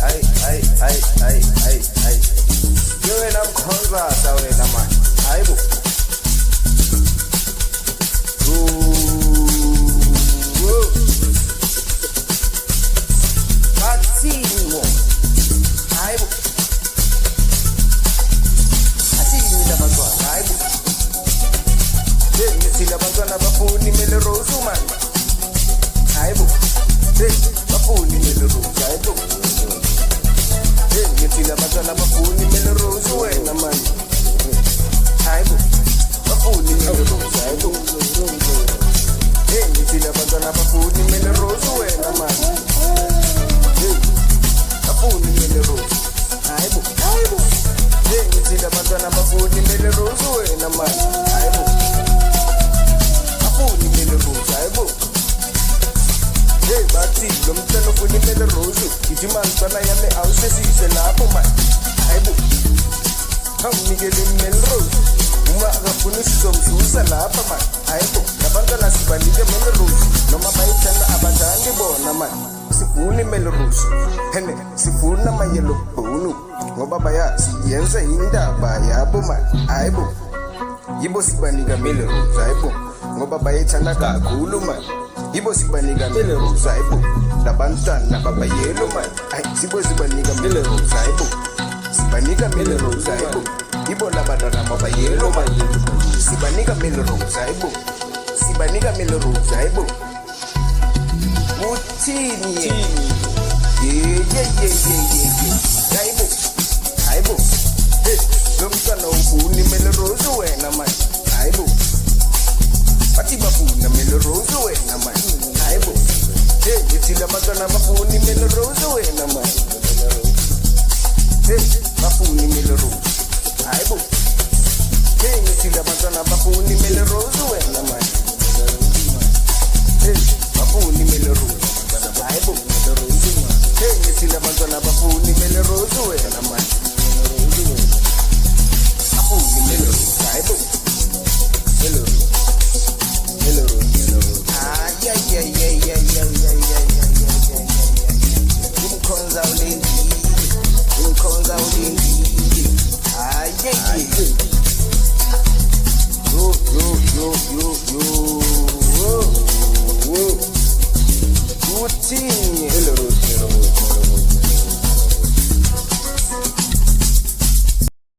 Hayi. Yena mkhonzasa wena manje. Hayibo. Bathini hayibo. Athini labantwana hayibo. Ngithi labantwana bafuni imele rose man. Hayibo. Bafuni imele rose hayibo. Ngithi labantwana bafuni imele rose wena man. Hayibo. Bafuni imele rose hayibo. Ngithi labantwana bafuni imele rose wena man. Bafuni imele rose hayibo. Ngithi labantwana bafuni imele rose wena man. Hayibo. Bafuni imele rose hayibo. Bathi lo mntwana ufuna imele rose. Ithi mantwana yami awusesise lapho manje. Hayibo. Awunikele imele rose. Uma akafuna sizomzuza lapha manje. Hayibo. Labantwana sibanike imele rose. Noma bayithanda abadlali bona manje. Sifuna imele rose. Hene sifuna amayellow bone. Ngoba bayazi yenza indaba yabo manje. Hayibo. Yibo sibanika imele rose hayibo. Ngoba bayithanda kakhulu manje. Yibo sibanika imele rose hayibo. Labantwana babayelo manje. Sibo sibanika imele rose hayibo. Sibanika imele rose hayibo. Yibo labantwana babayelo manje. Sibanika imele rose hayibo. Sibanika imele rose hayibo. Uthini? Yeah.